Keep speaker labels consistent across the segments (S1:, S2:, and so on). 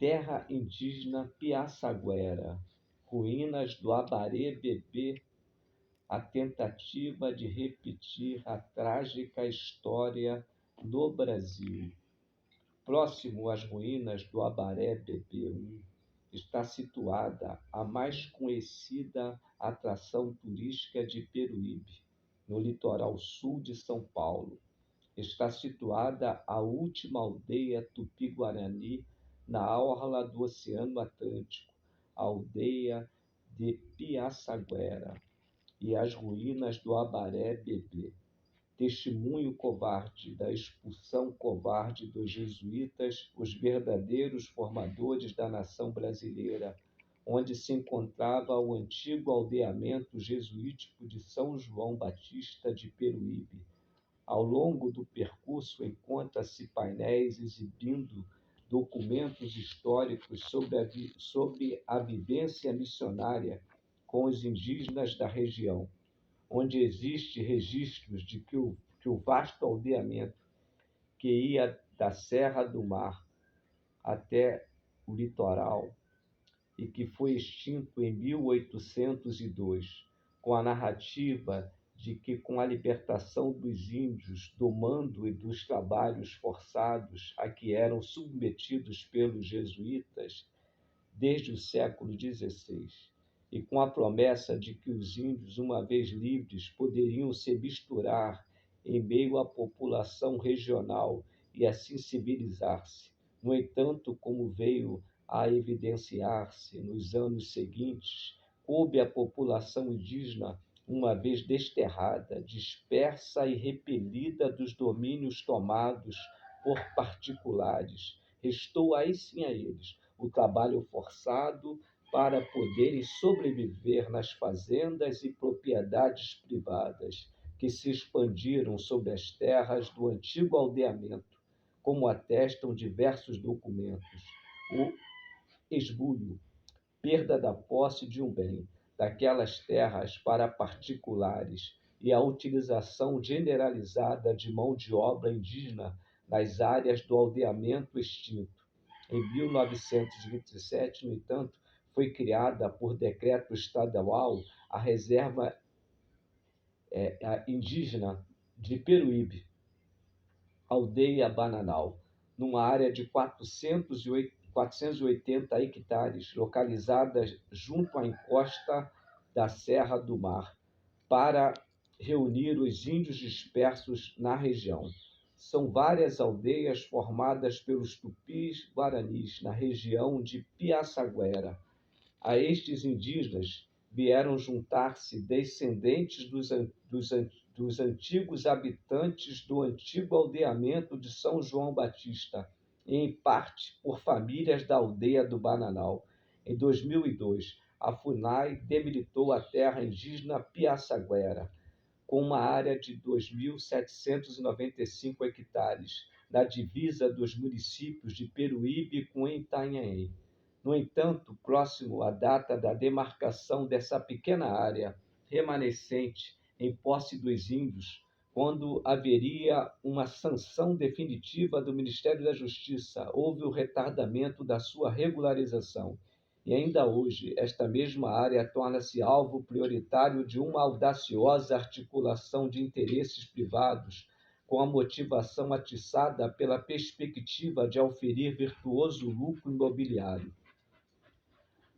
S1: Terra indígena Piaçaguera, ruínas do Abaré-Bebê, a tentativa de repetir a trágica história no Brasil. Próximo às ruínas do Abaré-Bebê está situada a mais conhecida atração turística de Peruíbe, no litoral sul de São Paulo. Está situada a última aldeia tupi-guarani na orla do Oceano Atlântico, a aldeia de Piaçaguera, e as ruínas do Abaré-Bebê. Testemunho covarde da expulsão covarde dos jesuítas, os verdadeiros formadores da nação brasileira, onde se encontrava o antigo aldeamento jesuítico de São João Batista de Peruíbe. Ao longo do percurso, encontra-se painéis exibindo documentos históricos sobre a vivência missionária com os indígenas da região, onde existem registros de que o vasto aldeamento que ia da Serra do Mar até o litoral e que foi extinto em 1802, com a narrativa de que, com a libertação dos índios do mando e dos trabalhos forçados a que eram submetidos pelos jesuítas desde o século XVI, e com a promessa de que os índios, uma vez livres, poderiam se misturar em meio à população regional e assim civilizar-se. No entanto, como veio a evidenciar-se nos anos seguintes, coube à população indígena, uma vez desterrada, dispersa e repelida dos domínios tomados por particulares. Restou aí sim a eles o trabalho forçado para poderem sobreviver nas fazendas e propriedades privadas que se expandiram sobre as terras do antigo aldeamento, como atestam diversos documentos. O esbulho, perda da posse de um bem daquelas terras para particulares e a utilização generalizada de mão de obra indígena nas áreas do aldeamento extinto. Em 1927, no entanto, foi criada por decreto estadual a Reserva Indígena de Peruíbe, Aldeia Bananal, numa área de 480 hectares, localizada junto à encosta da Serra do Mar, para reunir os índios dispersos na região. São várias aldeias formadas pelos tupis-guaranis na região de Piaçaguera. A estes indígenas vieram juntar-se descendentes dos antigos habitantes do antigo aldeamento de São João Batista, em parte por famílias da aldeia do Bananal. Em 2002, a FUNAI demilitou a terra indígena Piaçaguera, com uma área de 2.795 hectares, na divisa dos municípios de Peruíbe com Itanhaém. No entanto, próximo à data da demarcação dessa pequena área remanescente em posse dos índios, quando haveria uma sanção definitiva do Ministério da Justiça, houve o retardamento da sua regularização. E ainda hoje, esta mesma área torna-se alvo prioritário de uma audaciosa articulação de interesses privados, com a motivação atiçada pela perspectiva de auferir virtuoso lucro imobiliário.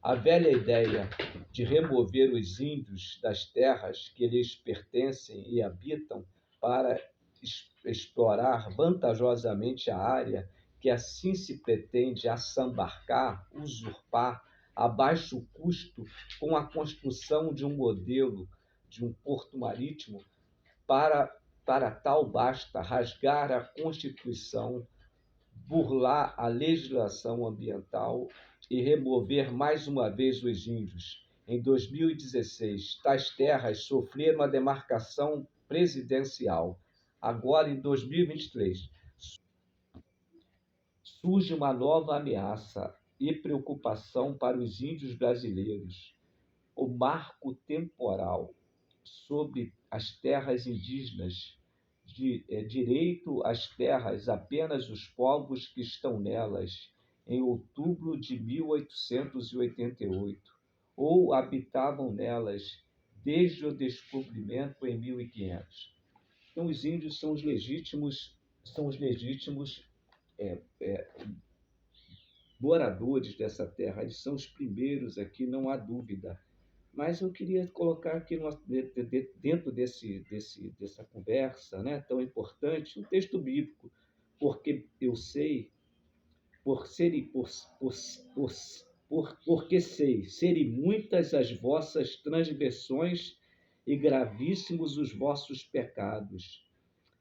S1: A velha ideia de remover os índios das terras que lhes pertencem e habitam para explorar vantajosamente a área que assim se pretende assambarcar, usurpar, a baixo custo, com a construção de um modelo de um porto marítimo, para tal basta rasgar a Constituição, burlar a legislação ambiental e remover mais uma vez os índios. Em 2016, tais terras sofreram a demarcação presidencial. Agora, em 2023, surge uma nova ameaça e preocupação para os índios brasileiros: o marco temporal sobre as terras indígenas, direito às terras apenas os povos que estão nelas, em outubro de 1888, ou habitavam nelas desde o descobrimento em 1500. Então, os índios são os legítimos moradores dessa terra, eles são os primeiros aqui, não há dúvida. Mas eu queria colocar aqui dentro dessa conversa, né, tão importante, um texto bíblico, porque eu sei, porque sei, serem muitas as vossas transgressões e gravíssimos os vossos pecados.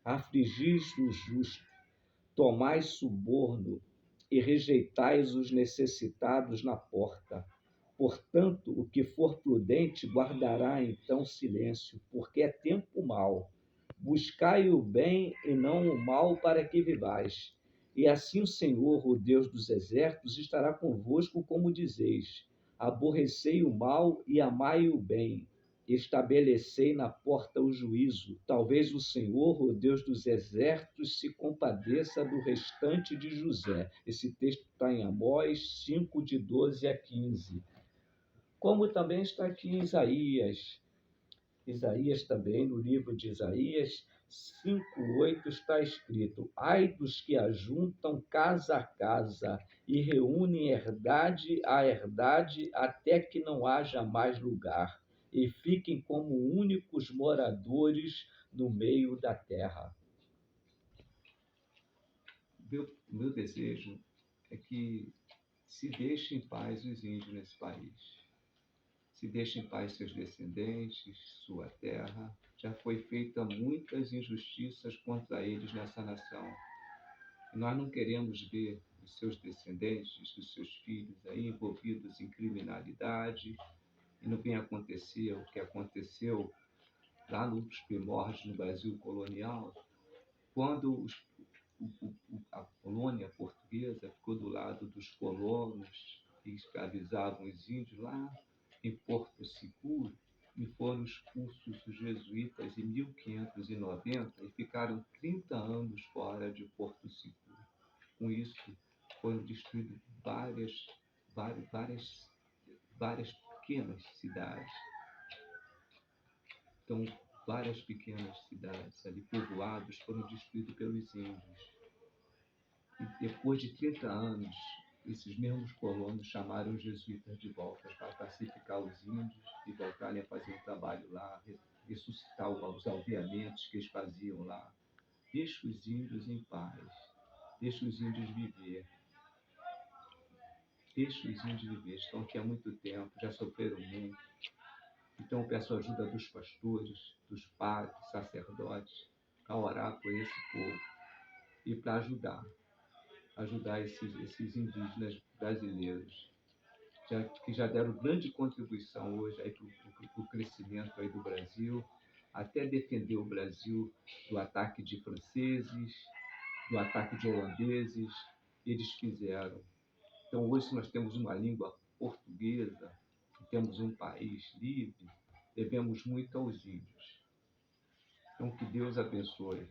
S1: Afligis o justo, tomais suborno e rejeitais os necessitados na porta. Portanto, o que for prudente guardará então silêncio, porque é tempo mau. Buscai o bem e não o mal, para que vivais. E assim o Senhor, o Deus dos exércitos, estará convosco, como dizeis. Aborrecei o mal e amai o bem. Estabelecei na porta o juízo. Talvez o Senhor, o Deus dos exércitos, se compadeça do restante de José. Esse texto está em Amós 5, de 12 a 15. Como também está aqui em Isaías. Isaías também, no livro de Isaías 5:8 está escrito: Ai dos que ajuntam casa a casa e reúnem herdade a herdade, até que não haja mais lugar, e fiquem como únicos moradores no meio da terra. Meu desejo é que se deixe em paz os índios nesse país. Se deixe em paz seus descendentes, sua terra. Já foi feita muitas injustiças contra eles nessa nação. E nós não queremos ver os seus descendentes, os seus filhos aí envolvidos em criminalidade. E não vem acontecer o que aconteceu lá nos primórdios no Brasil colonial, quando a colônia portuguesa ficou do lado dos colonos que escravizavam os índios lá em Porto Seguro, e foram expulsos os jesuítas em 1590 e ficaram 30 anos fora de Porto Seguro. Com isso, foram destruídas várias pequenas cidades. Então, várias pequenas cidades ali, povoados, foram destruídos pelos índios. E depois de 30 anos, esses mesmos colonos chamaram os jesuítas de volta para pacificar os índios e voltarem a fazer um trabalho lá, ressuscitar os aldeamentos que eles faziam lá. Deixa os índios em paz, deixa os índios viver. Deixa os índios viver, estão aqui há muito tempo, já sofreram muito. Então eu peço a ajuda dos pastores, dos padres, sacerdotes, a orar por esse povo e para ajudar esses indígenas brasileiros, que já deram grande contribuição hoje para o crescimento aí do Brasil, até defender o Brasil do ataque de franceses, do ataque de holandeses, eles fizeram. Então hoje nós temos uma língua portuguesa, temos um país livre, devemos muito aos índios. Então que Deus abençoe